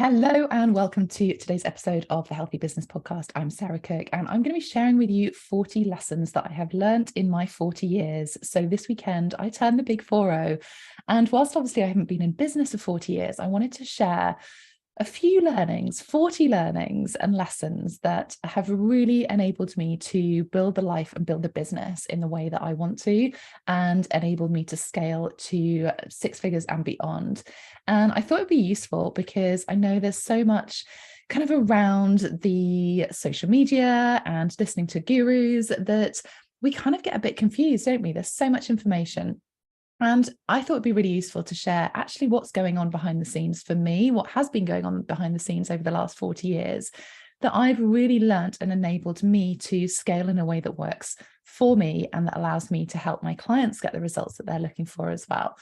Hello and welcome to today's episode of the Healthy Business Podcast. I'm Sarah Cook and I'm going to be sharing with you 40 lessons that I have learnt in my 40 years. So this weekend I turned the big 40, and whilst obviously I haven't been in business for 40 years, I wanted to share a few learnings, 40 learnings and lessons that have really enabled me to build the life and build the business in the way that I want to, and enabled me to scale to six figures and beyond. And I thought it'd be useful because I know there's so much kind of around the social media and listening to gurus that we kind of get a bit confused, don't we? There's so much information. And I thought it'd be really useful to share actually what's going on behind the scenes for me, what has been going on behind the scenes over the last 40 years that I've really learnt and enabled me to scale in a way that works for me and that allows me to help my clients get the results that they're looking for as well.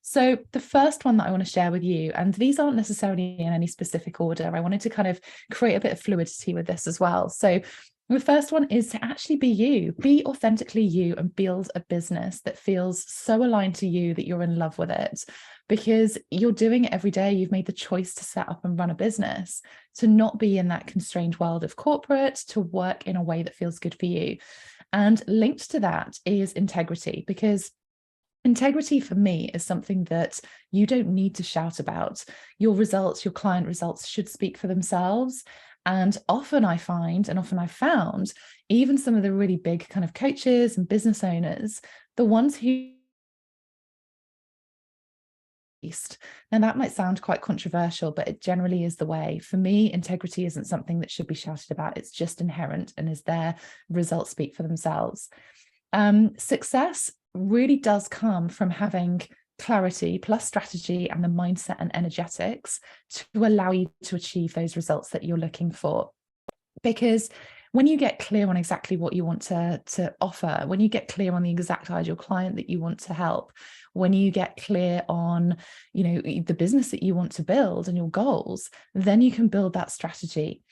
So the first one that I want to share with you, and these aren't necessarily in any specific order, I wanted to kind of create a bit of fluidity with this as well. So the first one is to actually be you, be authentically you, and build a business that feels so aligned to you that you're in love with it, because you're doing it every day. You've made the choice to set up and run a business, to not be in that constrained world of corporate, to work in a way that feels good for you. And linked to that is integrity, because integrity for me is something that you don't need to shout about. Your results, your client results should speak for themselves. And often I find, and often I've found, even some of the really big kind of coaches and business owners, the ones who, now that might sound quite controversial, but it generally is the way. For me, integrity isn't something that should be shouted about. It's just inherent and is there. Results speak for themselves. Success really does come from having clarity plus strategy and the mindset and energetics to allow you to achieve those results that you're looking for. Because when you get clear on exactly what you want to offer, when you get clear on the exact ideal client that you want to help, when you get clear on, the business that you want to build and your goals, then you can build that strategy.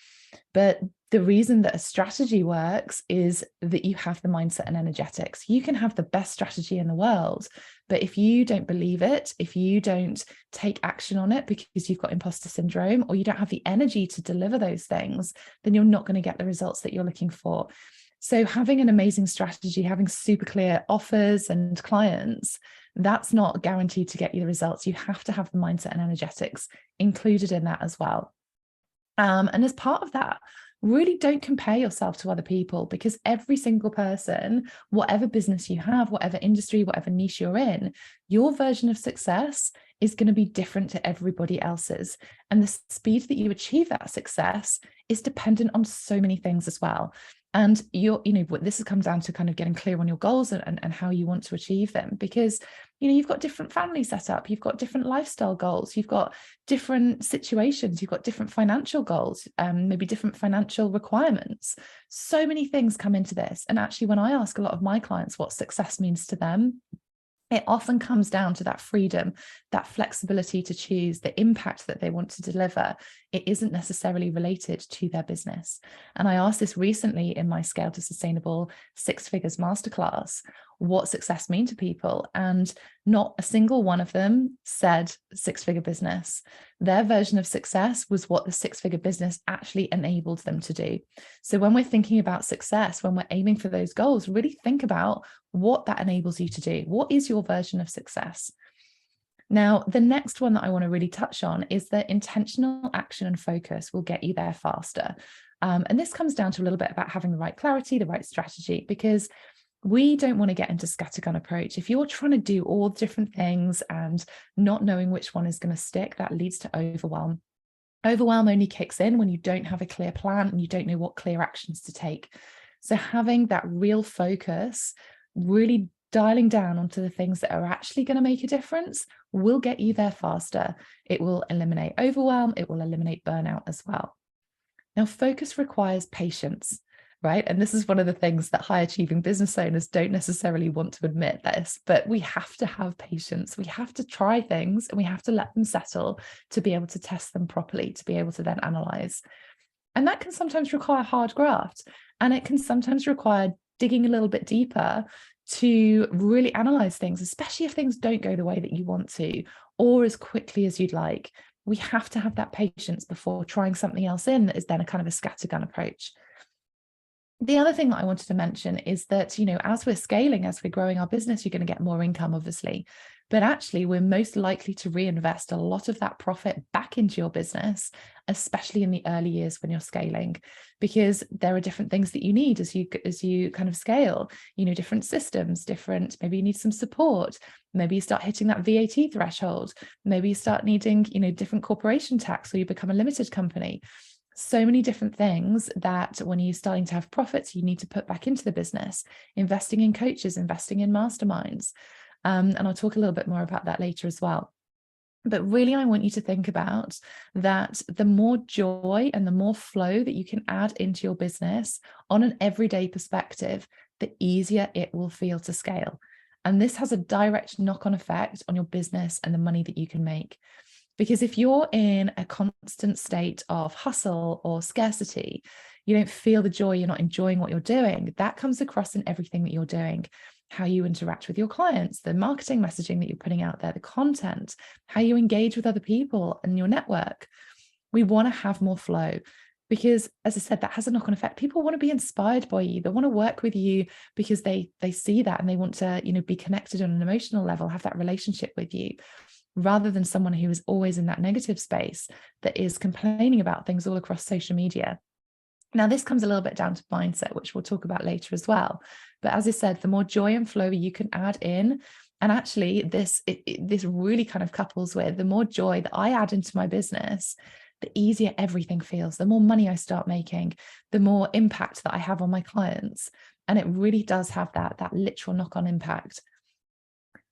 But the reason that a strategy works is that you have the mindset and energetics. You can have the best strategy in the world, but if you don't believe it, if you don't take action on it because you've got imposter syndrome, or you don't have the energy to deliver those things, then you're not going to get the results that you're looking for. So having an amazing strategy, having super clear offers and clients, that's not guaranteed to get you the results. You have to have the mindset and energetics included in that as well. And as part of that, really don't compare yourself to other people, because every single person, whatever business you have, whatever industry, whatever niche you're in, your version of success is going to be different to everybody else's. And the speed that you achieve that success is dependent on so many things as well. And this comes down to kind of getting clear on your goals and how you want to achieve them, because you've got different family set up, you've got different lifestyle goals, you've got different situations, you've got different financial goals, maybe different financial requirements. So many things come into this. And actually, when I ask a lot of my clients what success means to them, it often comes down to that freedom, that flexibility to choose the impact that they want to deliver. It isn't necessarily related to their business. And I asked this recently in my Scale to Sustainable Six Figures Masterclass, what success mean to people? And not a single one of them said six-figure business. Their version of success was what the six-figure business actually enabled them to do. So when we're thinking about success, when we're aiming for those goals, really think about what that enables you to do. What is your version of success? Now, the next one that I want to really touch on is that intentional action and focus will get you there faster. And this comes down to a little bit about having the right clarity, the right strategy, because we don't want to get into scattergun approach. If you're trying to do all different things and not knowing which one is going to stick, that leads to overwhelm. Overwhelm only kicks in when you don't have a clear plan and you don't know what clear actions to take. So having that real focus, really dialing down onto the things that are actually going to make a difference, will get you there faster. It will eliminate overwhelm. It will eliminate burnout as well. Now, focus requires patience, right? And this is one of the things that high achieving business owners don't necessarily want to admit this, but we have to have patience. We have to try things and we have to let them settle to be able to test them properly, to be able to then analyze. And that can sometimes require hard graft, and it can sometimes require digging a little bit deeper to really analyze things, especially if things don't go the way that you want to, or as quickly as you'd like. We have to have that patience before trying something else in that is then a kind of a scattergun approach. The other thing that I wanted to mention is that, as we're scaling, as we're growing our business, you're going to get more income, obviously. But actually, we're most likely to reinvest a lot of that profit back into your business, especially in the early years when you're scaling, because there are different things that you need as you kind of scale, different systems, maybe you need some support. Maybe you start hitting that VAT threshold. Maybe you start needing, different corporation tax, or you become a limited company. So many different things that when you're starting to have profits, you need to put back into the business, investing in coaches, investing in masterminds. And I'll talk a little bit more about that later as well. But really, I want you to think about that the more joy and the more flow that you can add into your business on an everyday perspective, the easier it will feel to scale. And this has a direct knock-on effect on your business and the money that you can make. Because if you're in a constant state of hustle or scarcity, you don't feel the joy, you're not enjoying what you're doing, that comes across in everything that you're doing. How you interact with your clients, the marketing messaging that you're putting out there, the content, how you engage with other people and your network. We want to have more flow because, as I said, that has a knock-on effect. People want to be inspired by you. They want to work with you because they see that and they want to, be connected on an emotional level, have that relationship with you, rather than someone who is always in that negative space that is complaining about things all across social media. Now, this comes a little bit down to mindset, which we'll talk about later as well. But as I said, the more joy and flow you can add in, and actually this really kind of couples with the more joy that I add into my business, the easier everything feels, the more money I start making, the more impact that I have on my clients. And it really does have that literal knock-on impact.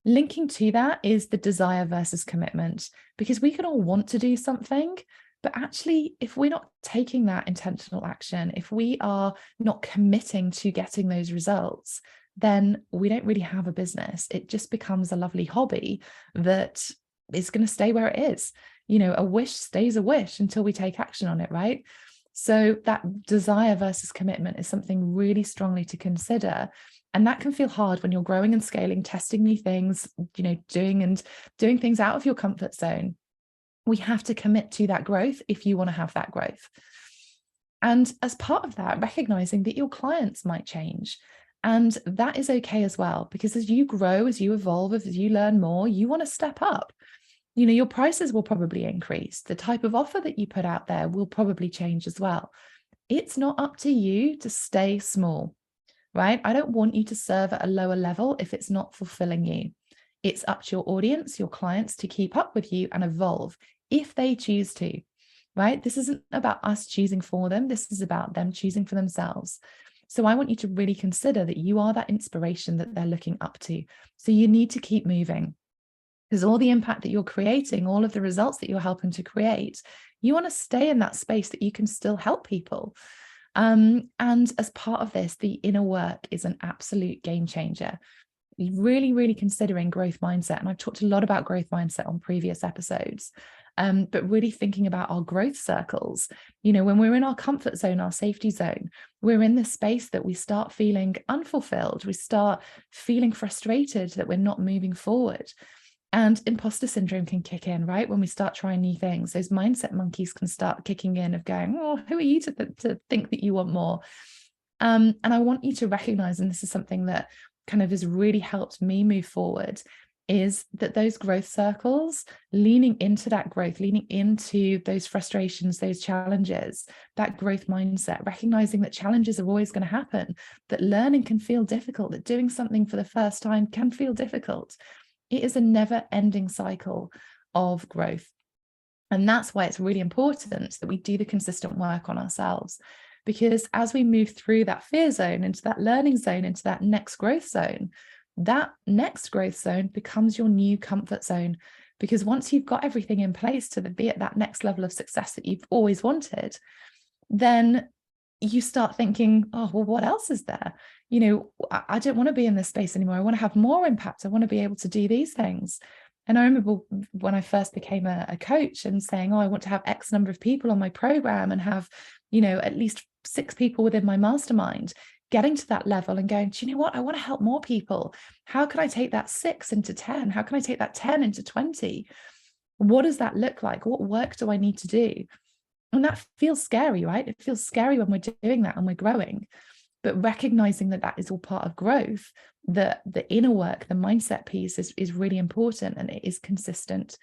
Linking to that is the desire versus commitment, because we can all want to do something, but actually, if we're not taking that intentional action, if we are not committing to getting those results, then we don't really have a business. It just becomes a lovely hobby that is going to stay where it is. A wish stays a wish until we take action on it, right? So that desire versus commitment is something really strongly to consider. And that can feel hard when you're growing and scaling, testing new things, doing things out of your comfort zone. We have to commit to that growth if you want to have that growth. And as part of that, recognizing that your clients might change. And that is okay as well, because as you grow, as you evolve, as you learn more, you want to step up. Your prices will probably increase. The type of offer that you put out there will probably change as well. It's not up to you to stay small, right? I don't want you to serve at a lower level if it's not fulfilling you. It's up to your audience, your clients, to keep up with you and evolve if they choose to, right? This isn't about us choosing for them. This is about them choosing for themselves. So I want you to really consider that you are that inspiration that they're looking up to. So you need to keep moving, because all the impact that you're creating, all of the results that you're helping to create, you want to stay in that space that you can still help people. And as part of this, the inner work is an absolute game changer. Really, really considering growth mindset. And I've talked a lot about growth mindset on previous episodes, but really thinking about our growth circles. When we're in our comfort zone, our safety zone, we're in the space that we start feeling unfulfilled. We start feeling frustrated that we're not moving forward. And imposter syndrome can kick in, right? When we start trying new things, those mindset monkeys can start kicking in of going, oh, who are you to think that you want more? And I want you to recognize, and this is something that kind of has really helped me move forward, is that those growth circles, leaning into that growth, leaning into those frustrations, those challenges, that growth mindset, recognizing that challenges are always going to happen, that learning can feel difficult, that doing something for the first time can feel difficult. It is a never-ending cycle of growth. And that's why it's really important that we do the consistent work on ourselves. Because as we move through that fear zone, into that learning zone, into that next growth zone, that next growth zone becomes your new comfort zone. Because once you've got everything in place to be at that next level of success that you've always wanted, then you start thinking, oh, well, what else is there? I don't want to be in this space anymore. I want to have more impact. I want to be able to do these things. And I remember when I first became a coach and saying, oh, I want to have X number of people on my program and have, at least 6 people within my mastermind, getting to that level and going, do you know what? I want to help more people. How can I take that 6 into 10? How can I take that 10 into 20? What does that look like? What work do I need to do? And that feels scary, right? It feels scary when we're doing that and we're growing. But recognizing that that is all part of growth, the inner work, the mindset piece is really important, and it is consistent.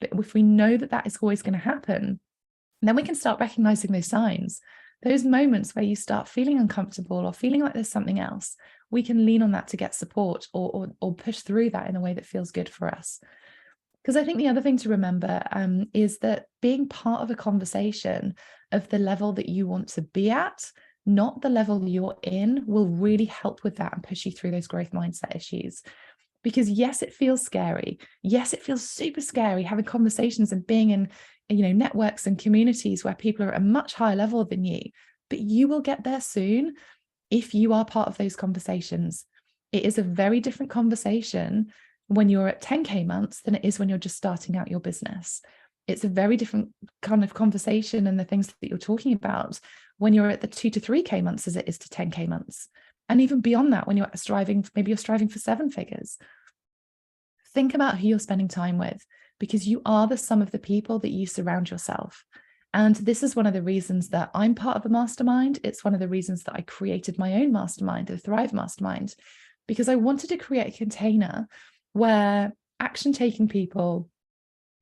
But if we know that that is always going to happen, then we can start recognizing those signs, those moments where you start feeling uncomfortable or feeling like there's something else. We can lean on that to get support, or push through that in a way that feels good for us. Because I think the other thing to remember is that being part of a conversation of the level that you want to be at, not the level you're in, will really help with that and push you through those growth mindset issues. Because yes, it feels scary. Yes, it feels super scary having conversations and being in, networks and communities where people are at a much higher level than you. But you will get there soon if you are part of those conversations. It is a very different conversation when you're at 10K months than it is when you're just starting out your business. It's a very different kind of conversation, and the things that you're talking about when you're at the 2 to 3K months as it is to 10K months. And even beyond that, when you're striving, maybe you're striving for 7 figures. Think about who you're spending time with, because you are the sum of the people that you surround yourself. And this is one of the reasons that I'm part of a mastermind. It's one of the reasons that I created my own mastermind, the Thrive Mastermind, because I wanted to create a container where action-taking people,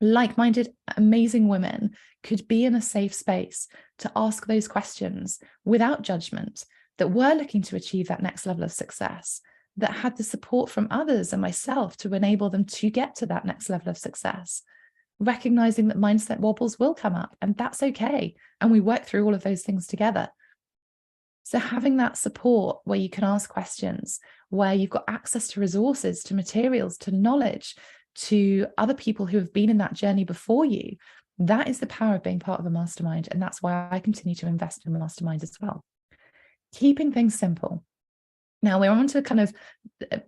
like-minded, amazing women, could be in a safe space to ask those questions without judgment, that were looking to achieve that next level of success, that had the support from others and myself to enable them to get to that next level of success, recognizing that mindset wobbles will come up, and that's okay. And we work through all of those things together. So having that support where you can ask questions, where you've got access to resources, to materials, to knowledge, to other people who have been in that journey before you, that is the power of being part of a mastermind. And that's why I continue to invest in masterminds as well. Keeping things simple. Now we're on to kind of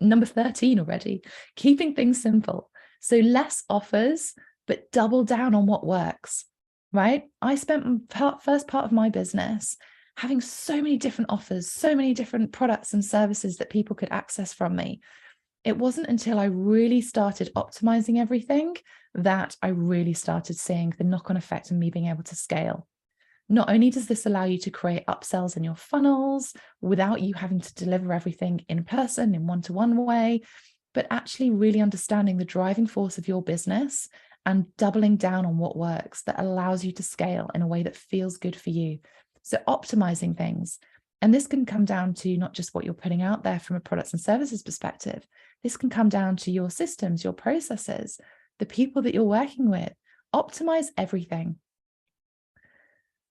number 13 already, keeping things simple. So less offers, but double down on what works, right? I spent first part of my business having so many different offers, so many different products and services that people could access from me. It wasn't until I really started optimizing everything that I really started seeing the knock-on effect of me being able to scale. Not only does this allow you to create upsells in your funnels without you having to deliver everything in person in one-to-one way, but actually really understanding the driving force of your business and doubling down on what works that allows you to scale in a way that feels good for you. So optimizing things. And this can come down to not just what you're putting out there from a products and services perspective. This can come down to your systems, your processes, the people that you're working with. Optimize everything.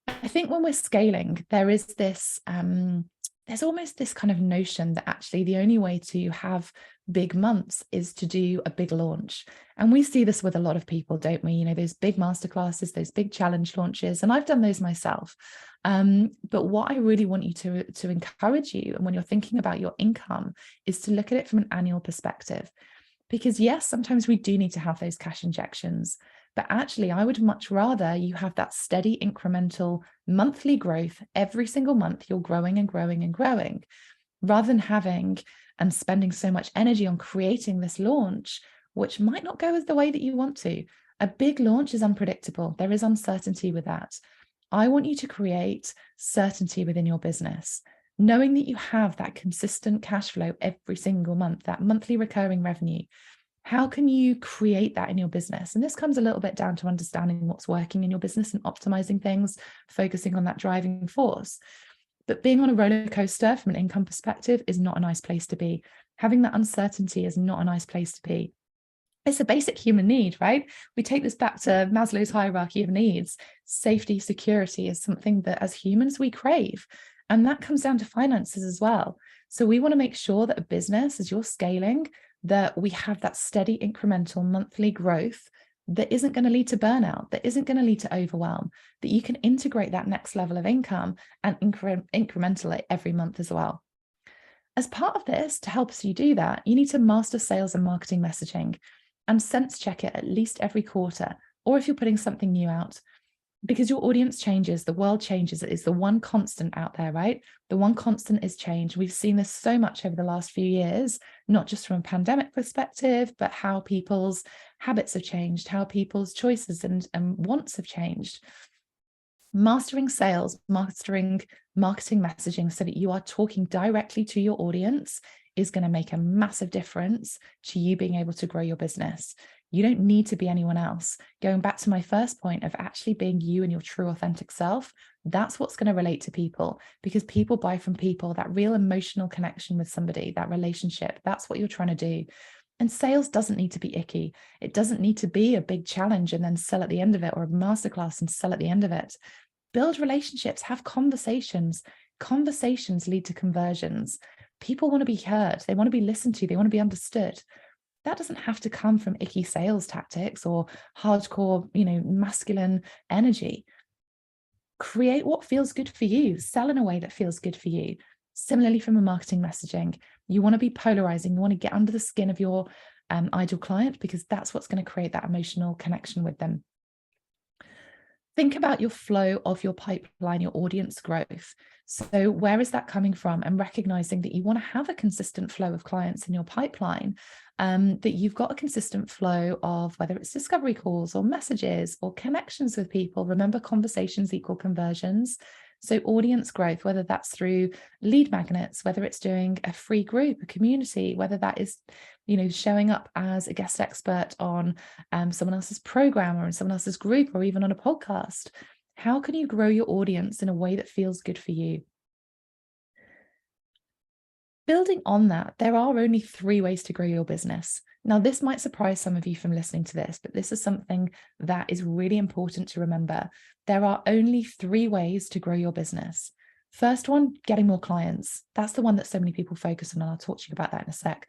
I think when we're scaling, there is this, there's almost this kind of notion that actually the only way to have big months is to do a big launch. And we see this with a lot of people, don't we? You know, those big masterclasses, those big challenge launches, and I've done those myself. But what I really want you to encourage you, and when you're thinking about your income, is to look at it from an annual perspective. Because yes, sometimes we do need to have those cash injections, but actually I would much rather you have that steady incremental monthly growth. Every single month you're growing and growing and growing, rather than having and spending so much energy on creating this launch, which might not go as the way that you want to. A big launch is unpredictable. There is uncertainty with that. I want you to create certainty within your business, knowing that you have that consistent cash flow every single month, that monthly recurring revenue. How can you create that in your business? And this comes a little bit down to understanding what's working in your business and optimizing things, focusing on that driving force. But being on a roller coaster from an income perspective is not a nice place to be. Having that uncertainty is not a nice place to be. It's a basic human need, right? We take this back to Maslow's hierarchy of needs. Safety, security is something that as humans we crave. And that comes down to finances as well. So we want to make sure that a business, as you're scaling, that we have that steady incremental monthly growth that isn't going to lead to burnout, that isn't going to lead to overwhelm, that you can integrate that next level of income and incremental it every month as well. As part of this, to help you do that, you need to master sales and marketing messaging and sense check it at least every quarter, or if you're putting something new out. Because your audience changes, the world changes. It is the one constant out there, right? The one constant is change. We've seen this so much over the last few years, not just from a pandemic perspective, but how people's habits have changed, how people's choices and wants have changed. Mastering sales, mastering marketing messaging so that you are talking directly to your audience is going to make a massive difference to you being able to grow your business. You don't need to be anyone else. Going back to my first point of actually being you and your true authentic self, that's what's going to relate to people, because people buy from people. That real emotional connection with somebody, that relationship, that's what you're trying to do. And sales doesn't need to be icky. It doesn't need to be a big challenge and then sell at the end of it, or a masterclass and sell at the end of it. Build relationships, have conversations. Conversations lead to conversions. People want to be heard. They want to be listened to. They want to be understood. That doesn't have to come from icky sales tactics or hardcore, masculine energy. Create what feels good for you. Sell in a way that feels good for you. Similarly, from a marketing messaging, you want to be polarizing. You want to get under the skin of your ideal client, because that's what's going to create that emotional connection with them. Think about your flow of your pipeline, your audience growth. So where is that coming from? And recognizing that you want to have a consistent flow of clients in your pipeline, that you've got a consistent flow of whether it's discovery calls or messages or connections with people. Remember, conversations equal conversions. So audience growth, whether that's through lead magnets, whether it's doing a free group, a community, whether that is, showing up as a guest expert on someone else's program or in someone else's group, or even on a podcast. How can you grow your audience in a way that feels good for you? Building on that, there are only 3 ways to grow your business. Now, this might surprise some of you from listening to this, but this is something that is really important to remember. There are only 3 ways to grow your business. First one, getting more clients. That's the one that so many people focus on, and I'll talk to you about that in a sec.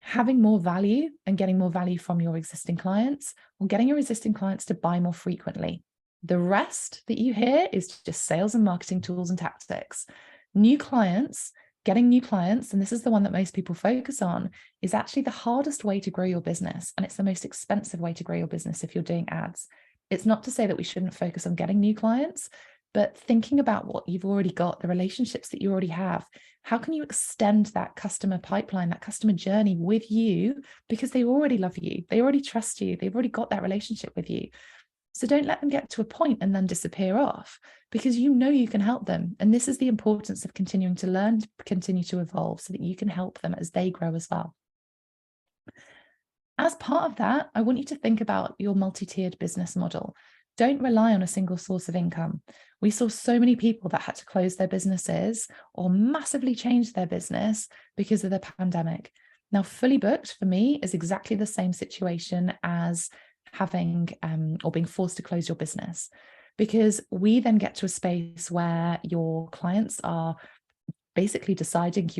Having more value and getting more value from your existing clients, or getting your existing clients to buy more frequently. The rest that you hear is just sales and marketing tools and tactics. Getting new clients, and this is the one that most people focus on, is actually the hardest way to grow your business. And it's the most expensive way to grow your business if you're doing ads. It's not to say that we shouldn't focus on getting new clients, but thinking about what you've already got, the relationships that you already have. How can you extend that customer pipeline, that customer journey with you, because they already love you, they already trust you, they've already got that relationship with you. So don't let them get to a point and then disappear off, because you can help them. And this is the importance of continuing to learn, continue to evolve, so that you can help them as they grow as well. As part of that, I want you to think about your multi-tiered business model. Don't rely on a single source of income. We saw so many people that had to close their businesses or massively change their business because of the pandemic. Now, fully booked for me is exactly the same situation as having or being forced to close your business, because we then get to a space where your clients are basically deciding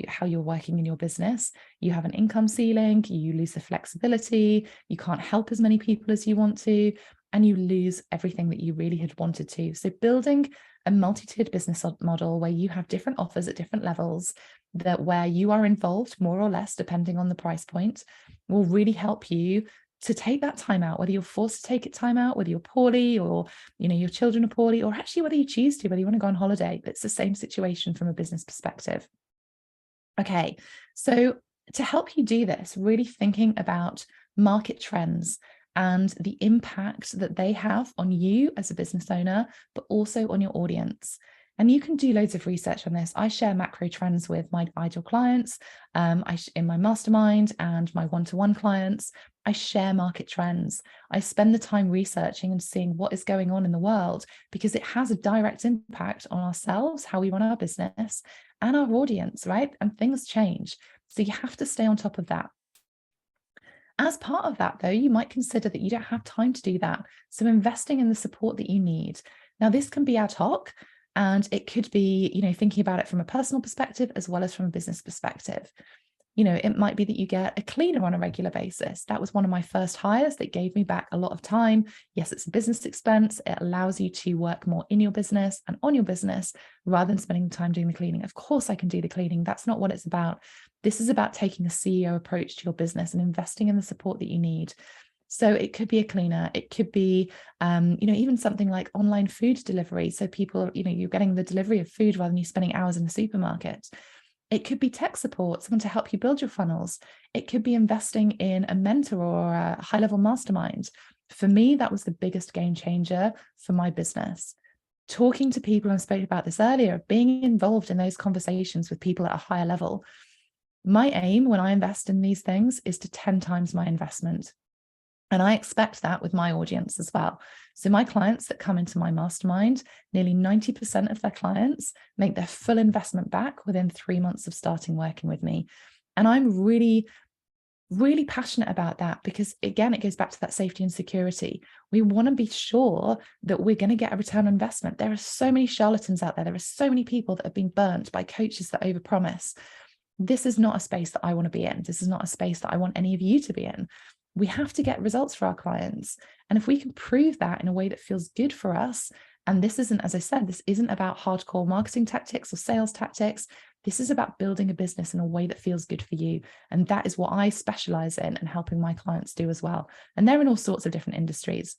how you're working in your business. You have an income ceiling, you lose the flexibility, you can't help as many people as you want to, and you lose everything that you really had wanted to. So building a multi-tiered business model where you have different offers at different levels, where you are involved more or less depending on the price point, will really help you to take that time out, whether you're forced to take it time out, whether you're poorly, or your children are poorly, or actually whether you choose to, whether you want to go on holiday. It's the same situation from a business perspective. Okay, so to help you do this, really thinking about market trends and the impact that they have on you as a business owner, but also on your audience. And you can do loads of research on this. I share macro trends with my ideal clients, in my mastermind and my one-to-one clients. I share market trends. I spend the time researching and seeing what is going on in the world, because it has a direct impact on ourselves, how we run our business, and our audience, right? And things change. So you have to stay on top of that. As part of that, though, you might consider that you don't have time to do that. So investing in the support that you need. Now, this can be ad hoc, and it could be, thinking about it from a personal perspective as well as from a business perspective. It might be that you get a cleaner on a regular basis. That was one of my first hires that gave me back a lot of time. Yes, it's a business expense. It allows you to work more in your business and on your business rather than spending time doing the cleaning. Of course, I can do the cleaning. That's not what it's about. This is about taking a CEO approach to your business and investing in the support that you need. So it could be a cleaner. It could be, even something like online food delivery. So people, you're getting the delivery of food rather than you spending hours in the supermarket. It could be tech support, someone to help you build your funnels. It could be investing in a mentor or a high-level mastermind. For me, that was the biggest game changer for my business. Talking to people, and I spoke about this earlier, being involved in those conversations with people at a higher level. My aim when I invest in these things is to 10 times my investment. And I expect that with my audience as well. So my clients that come into my mastermind, nearly 90% of their clients make their full investment back within 3 months of starting working with me. And I'm really, really passionate about that because, again, it goes back to that safety and security. We want to be sure that we're going to get a return on investment. There are so many charlatans out there. There are so many people that have been burnt by coaches that overpromise. This is not a space that I want to be in. This is not a space that I want any of you to be in. We have to get results for our clients. And if we can prove that in a way that feels good for us, and this isn't, as I said, this isn't about hardcore marketing tactics or sales tactics. This is about building a business in a way that feels good for you. And that is what I specialize in and helping my clients do as well. And they're in all sorts of different industries.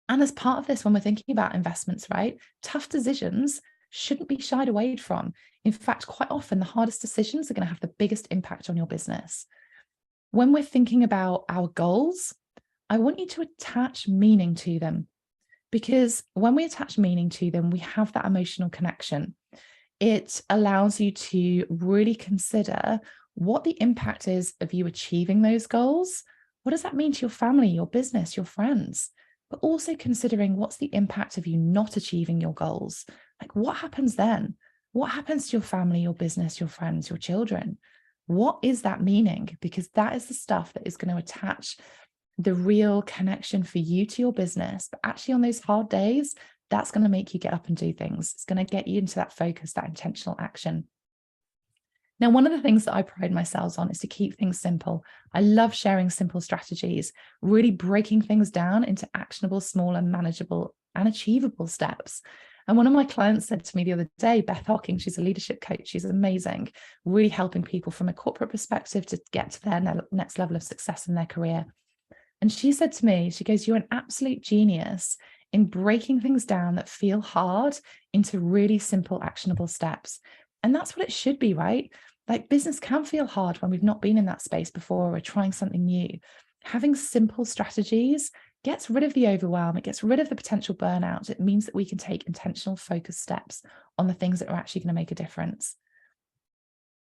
And as part of this, when we're thinking about investments, right, tough decisions shouldn't be shied away from. In fact, quite often the hardest decisions are going to have the biggest impact on your business. When we're thinking about our goals, I want you to attach meaning to them, because when we attach meaning to them, we have that emotional connection. It allows you to really consider what the impact is of you achieving those goals. What does that mean to your family, your business, your friends? But also considering what's the impact of you not achieving your goals. Like, what happens then? What happens to your family, your business, your friends, your children? What is that meaning? Because that is the stuff that is going to attach the real connection for you to your business. But actually on those hard days, that's going to make you get up and do things. It's going to get you into that focus, that intentional action. Now, one of the things that I pride myself on is to keep things simple. I love sharing simple strategies, really breaking things down into actionable, small and manageable and achievable steps. And one of my clients said to me the other day, Beth Hocking, she's a leadership coach, she's amazing, really helping people from a corporate perspective to get to their next level of success in their career. And she said to me, she goes, "You're an absolute genius in breaking things down that feel hard into really simple, actionable steps." And that's what it should be, right? Like, business can feel hard when we've not been in that space before or we're trying something new. Having simple strategies gets rid of the overwhelm. It gets rid of the potential burnout. It means that we can take intentional, focused steps on the things that are actually going to make a difference.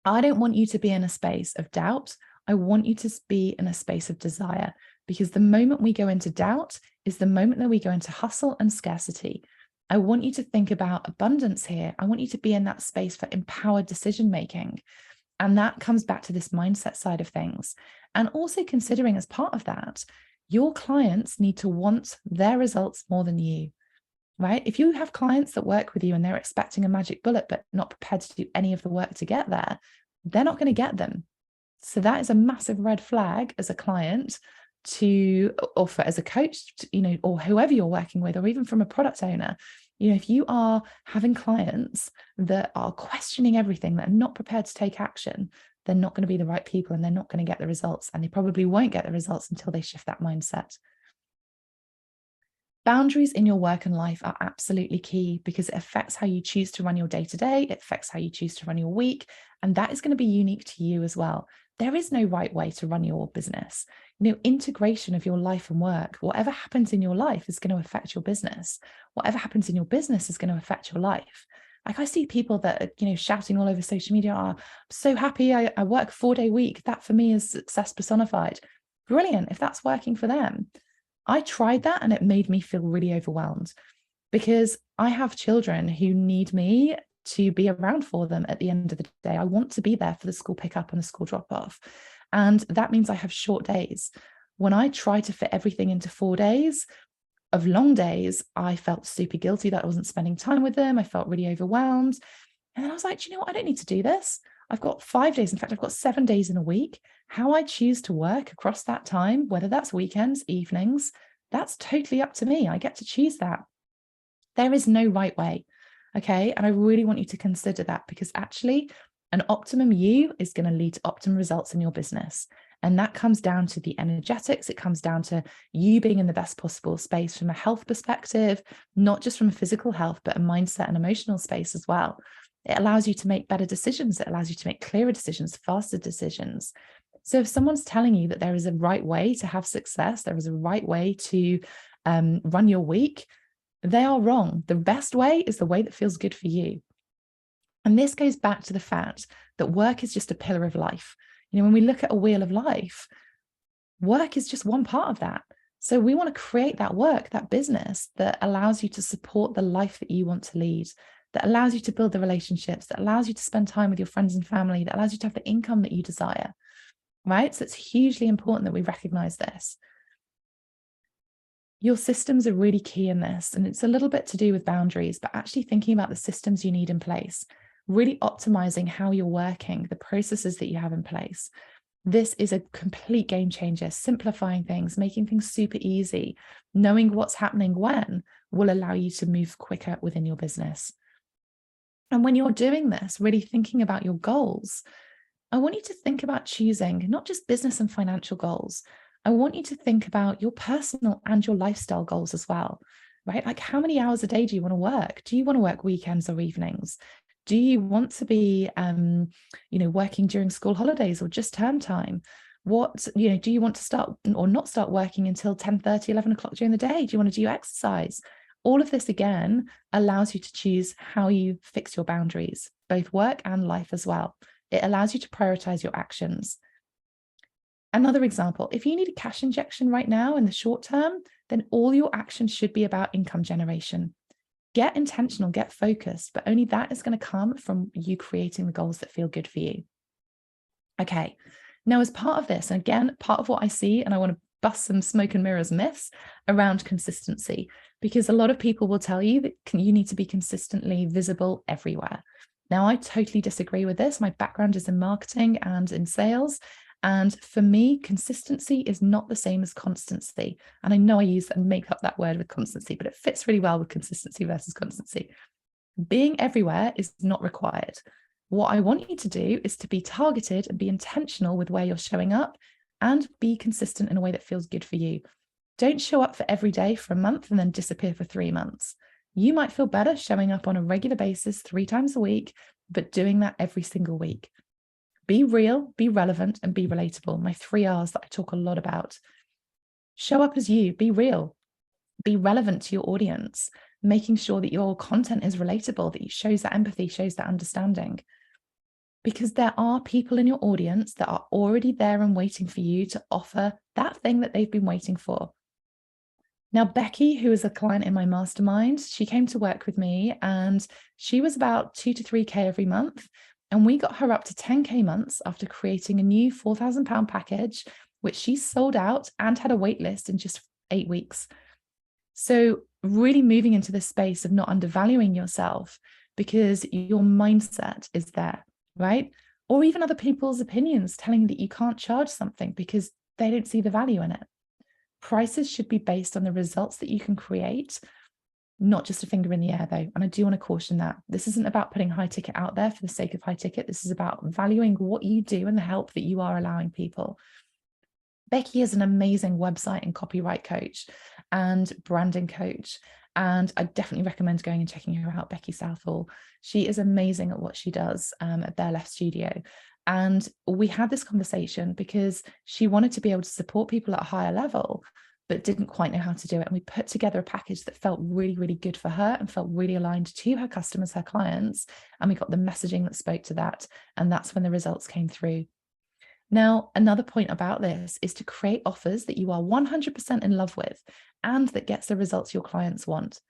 I don't want you to be in a space of doubt. I want you to be in a space of desire, because the moment we go into doubt is the moment that we go into hustle and scarcity. I want you to think about abundance here. I want you to be in that space for empowered decision making. And that comes back to this mindset side of things. And also considering, as part of that, your clients need to want their results more than you, right? If you have clients that work with you and they're expecting a magic bullet, but not prepared to do any of the work to get there, they're not going to get them. So that is a massive red flag as a client to, or for as a coach, you know, or whoever you're working with, or even from a product owner. You know, if you are having clients that are questioning everything, that are not prepared to take action, they're not going to be the right people and they're not going to get the results. And they probably won't get the results until they shift that mindset. Boundaries in your work and life are absolutely key, because it affects how you choose to run your day-to-day, it affects how you choose to run your week, and that is going to be unique to you as well. There is no right way to run your business. You know, integration of your life and work, whatever happens in your life is going to affect your business. Whatever happens in your business is going to affect your life. Like, I see people that are, you know, shouting all over social media, "Oh, I'm so happy, I work a 4-day week. That for me is success personified." Brilliant, if that's working for them. I tried that and it made me feel really overwhelmed, because I have children who need me to be around for them at the end of the day. I want to be there for the school pickup and the school drop off. And that means I have short days. When I try to fit everything into 4 days of long days, I felt super guilty that I wasn't spending time with them. I felt really overwhelmed. And then I was like, do you know what? I don't need to do this. I've got 5 days. In fact, I've got 7 days in a week. How I choose to work across that time, whether that's weekends, evenings, that's totally up to me. I get to choose that. There is no right way. Okay. And I really want you to consider that, because actually an optimum you is going to lead to optimum results in your business. And that comes down to the energetics. It comes down to you being in the best possible space from a health perspective, not just from a physical health, but a mindset and emotional space as well. It allows you to make better decisions. It allows you to make clearer decisions, faster decisions. So if someone's telling you that there is a right way to have success, there is a right way to run your week, they are wrong. The best way is the way that feels good for you. And this goes back to the fact that work is just a pillar of life. When we look at a wheel of life, work is just one part of that. So we want to create that work, that business that allows you to support the life that you want to lead, that allows you to build the relationships, that allows you to spend time with your friends and family, that allows you to have the income that you desire, right? So it's hugely important that we recognize this. Your systems are really key in this, and it's a little bit to do with boundaries, but actually thinking about the systems you need in place, really optimizing how you're working, the processes that you have in place. This is a complete game changer. Simplifying things, making things super easy, knowing what's happening when will allow you to move quicker within your business. And when you're doing this, really thinking about your goals, I want you to think about choosing not just business and financial goals. I want you to think about your personal and your lifestyle goals as well, right? Like, how many hours a day do you want to work? Do you want to work weekends or evenings? Do you want to be, working during school holidays or just term time? Do you want to start or not start working until 10:30, 11 o'clock during the day? Do you want to do exercise? All of this, again, allows you to choose how you fix your boundaries, both work and life as well. It allows you to prioritize your actions. Another example, if you need a cash injection right now in the short term, then all your actions should be about income generation. Get intentional, get focused, but only that is going to come from you creating the goals that feel good for you. Okay, now as part of this, and again, part of what I see, and I want to bust some smoke and mirrors myths around consistency, because a lot of people will tell you that you need to be consistently visible everywhere. Now, I totally disagree with this. My background is in marketing and in sales. And for me, consistency is not the same as constancy. And I know I use and make up that word with constancy, but it fits really well with consistency versus constancy. Being everywhere is not required. What I want you to do is to be targeted and be intentional with where you're showing up and be consistent in a way that feels good for you. Don't show up for every day for a month and then disappear for 3 months. You might feel better showing up on a regular basis 3 times a week, but doing that every single week. Be real, be relevant, and be relatable. My 3 R's that I talk a lot about. Show up as you, be real, be relevant to your audience, making sure that your content is relatable, that it shows that empathy, shows that understanding. Because there are people in your audience that are already there and waiting for you to offer that thing that they've been waiting for. Now, Becky, who is a client in my mastermind, she came to work with me and she was about 2 to 3K every month. And we got her up to 10K months after creating a new £4,000 package, which she sold out and had a wait list in just 8 weeks. So really moving into this space of not undervaluing yourself because your mindset is there, right? Or even other people's opinions telling you that you can't charge something because they don't see the value in it. Prices should be based on the results that you can create, not just a finger in the air though. And I do want to caution that this isn't about putting high ticket out there for the sake of high ticket. This is about valuing what you do and the help that you are allowing people. Becky is an amazing website and copyright coach and branding coach. And I definitely recommend going and checking her out, Becky Southall. She is amazing at what she does at Bare Left Studio. And we had this conversation because she wanted to be able to support people at a higher level, but didn't quite know how to do it. And we put together a package that felt really, really good for her and felt really aligned to her customers, her clients. And we got the messaging that spoke to that. And that's when the results came through. Now, another point about this is to create offers that you are 100% in love with and that gets the results your clients want.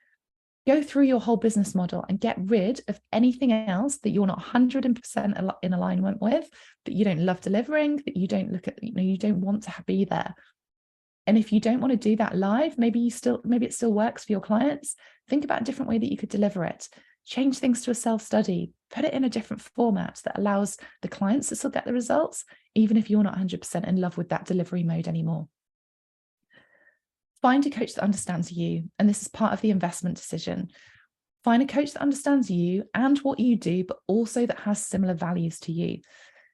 Go through your whole business model and get rid of anything else that you're not 100% in alignment with, that you don't love delivering, that you don't look at, you don't want to be there. And if you don't want to do that live, maybe it still works for your clients. Think about a different way that you could deliver it. Change things to a self-study, put it in a different format that allows the clients to still get the results, even if you're not 100% in love with that delivery mode anymore. Find a coach that understands you, and this is part of the investment decision. Find a coach that understands you and what you do, but also that has similar values to you.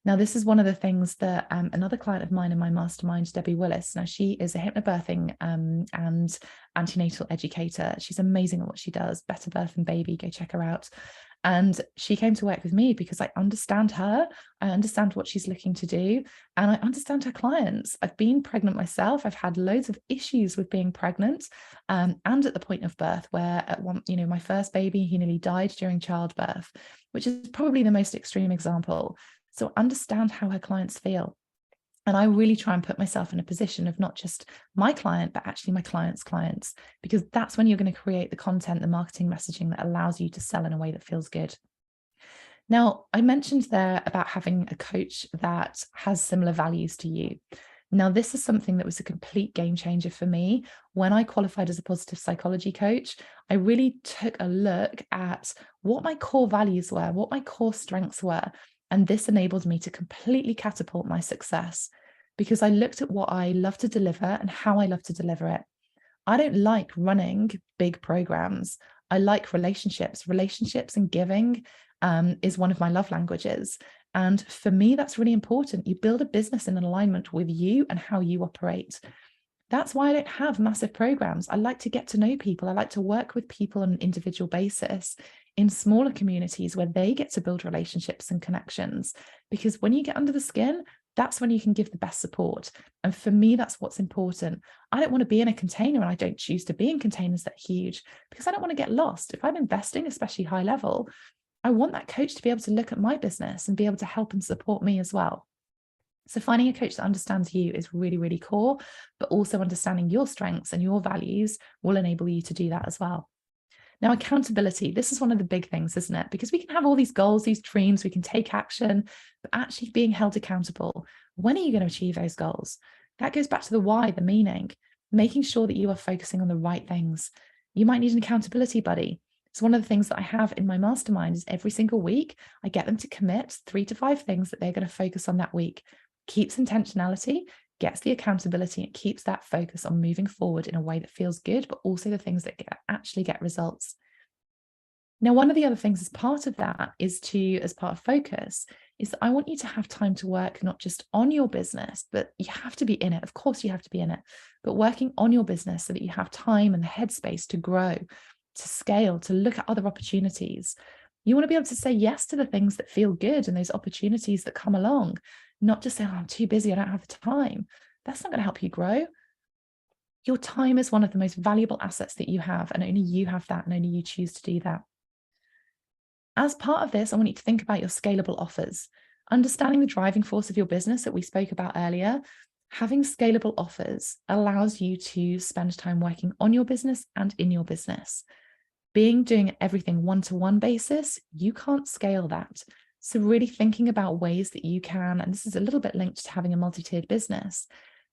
Now, this is one of the things that another client of mine in my mastermind, Debbie Willis, now she is a hypnobirthing and antenatal educator. She's amazing at what she does, Better Birth and Baby, go check her out. And she came to work with me because I understand her, I understand what she's looking to do, and I understand her clients. I've been pregnant myself. I've had loads of issues with being pregnant, and at the point of birth, where at one, my first baby, he nearly died during childbirth, which is probably the most extreme example. So understand how her clients feel. And I really try and put myself in a position of not just my client, but actually my client's clients, because that's when you're going to create the content, the marketing messaging that allows you to sell in a way that feels good. Now, I mentioned there about having a coach that has similar values to you. Now, this is something that was a complete game changer for me. When I qualified as a positive psychology coach, I really took a look at what my core values were, what my core strengths were. And this enabled me to completely catapult my success because I looked at what I love to deliver and how I love to deliver it. I don't like running big programs. I like relationships. Relationships and giving is one of my love languages. And for me, that's really important. You build a business in alignment with you and how you operate. That's why I don't have massive programs. I like to get to know people. I like to work with people on an individual basis in smaller communities where they get to build relationships and connections. Because when you get under the skin, that's when you can give the best support. And for me, that's what's important. I don't want to be in a container, and I don't choose to be in containers that are huge because I don't want to get lost. If I'm investing, especially high level, I want that coach to be able to look at my business and be able to help and support me as well. So finding a coach that understands you is really, really core, but also understanding your strengths and your values will enable you to do that as well. Now, accountability, this is one of the big things, isn't it? Because we can have all these goals, these dreams, we can take action, but actually being held accountable. When are you going to achieve those goals? That goes back to the why, the meaning, making sure that you are focusing on the right things. You might need an accountability buddy. So one of the things that I have in my mastermind is every single week, I get them to commit 3 to 5 things that they're going to focus on that week. Keeps intentionality, gets the accountability, it keeps that focus on moving forward in a way that feels good, but also the things that actually get results. Now, one of the other things as part of that is to, as part of focus, is that I want you to have time to work not just on your business, but you have to be in it. Of course, you have to be in it, but working on your business so that you have time and the headspace to grow, to scale, to look at other opportunities. You want to be able to say yes to the things that feel good and those opportunities that come along, not just say, oh, I'm too busy, I don't have the time. That's not going to help you grow. Your time is one of the most valuable assets that you have, and only you have that, and only you choose to do that. As part of this, I want you to think about your scalable offers. Understanding the driving force of your business that we spoke about earlier, having scalable offers allows you to spend time working on your business and in your business. Doing everything one-to-one basis, you can't scale that. So really thinking about ways that you can, and this is a little bit linked to having a multi-tiered business,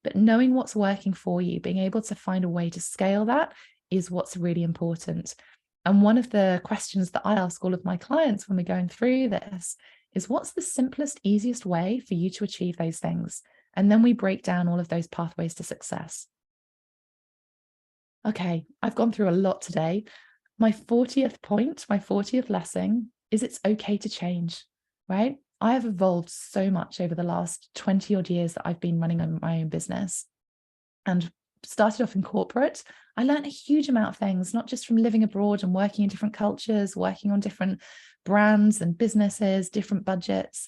but knowing what's working for you, being able to find a way to scale that is what's really important. And one of the questions that I ask all of my clients when we're going through this is, what's the simplest, easiest way for you to achieve those things? And then we break down all of those pathways to success. Okay, I've gone through a lot today. My 40th point, my 40th lesson is it's okay to change, right? I have evolved so much over the last 20 odd years that I've been running my own business, and started off in corporate. I learned a huge amount of things, not just from living abroad and working in different cultures, working on different brands and businesses, different budgets,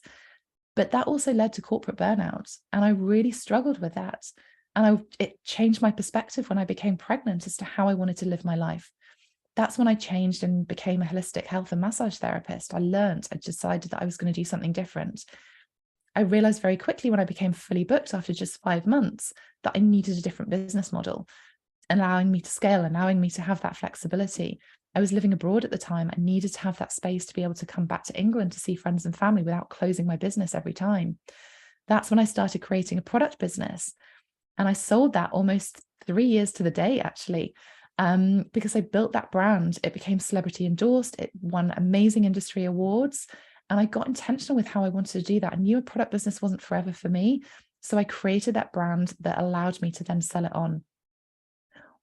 but that also led to corporate burnout. And I really struggled with that. And it changed my perspective when I became pregnant as to how I wanted to live my life. That's when I changed and became a holistic health and massage therapist. I decided that I was going to do something different. I realized very quickly when I became fully booked after just 5 months that I needed a different business model, allowing me to scale, allowing me to have that flexibility. I was living abroad at the time. I needed to have that space to be able to come back to England to see friends and family without closing my business every time. That's when I started creating a product business. And I sold that almost 3 years to the day, actually, because I built that brand. It became celebrity endorsed. It won amazing industry awards. And I got intentional with how I wanted to do that. I knew a product business wasn't forever for me. So I created that brand that allowed me to then sell it on.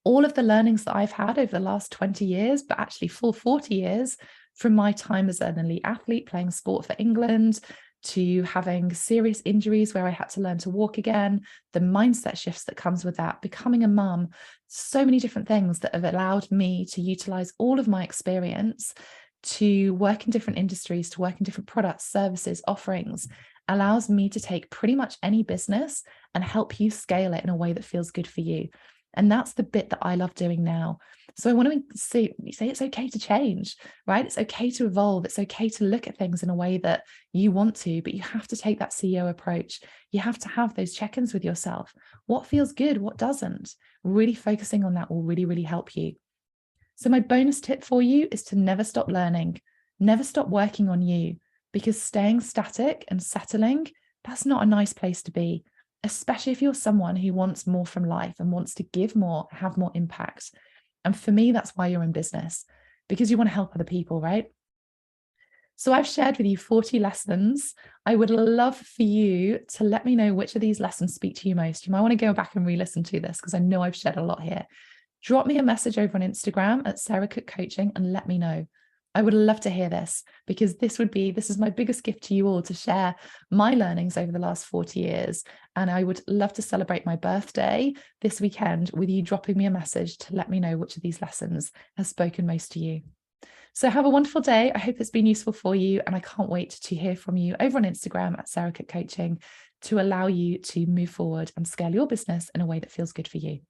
All of the learnings that I've had over the last 20 years, but actually full 40 years, from my time as an elite athlete playing sport for England, to having serious injuries where I had to learn to walk again, the mindset shifts that comes with that, becoming a mum, so many different things that have allowed me to utilize all of my experience to work in different industries, to work in different products, services, offerings, allows me to take pretty much any business and help you scale it in a way that feels good for you. And that's the bit that I love doing now. So I want to say it's okay to change, right? It's okay to evolve. It's okay to look at things in a way that you want to, but you have to take that CEO approach. You have to have those check-ins with yourself. What feels good? What doesn't? Really focusing on that will really, really help you. So my bonus tip for you is to never stop learning, never stop working on you, because staying static and settling, that's not a nice place to be, especially if you're someone who wants more from life and wants to give more, have more impact. And for me, that's why you're in business, because you want to help other people, right? So I've shared with you 40 lessons. I would love for you to let me know which of these lessons speak to you most. You might want to go back and re-listen to this because I know I've shared a lot here. Drop me a message over on Instagram at Sarah Cook Coaching and let me know. I would love to hear this because this is my biggest gift to you all, to share my learnings over the last 40 years. And I would love to celebrate my birthday this weekend with you dropping me a message to let me know which of these lessons has spoken most to you. So have a wonderful day. I hope it's been useful for you. And I can't wait to hear from you over on Instagram at Sarah Cook Coaching to allow you to move forward and scale your business in a way that feels good for you.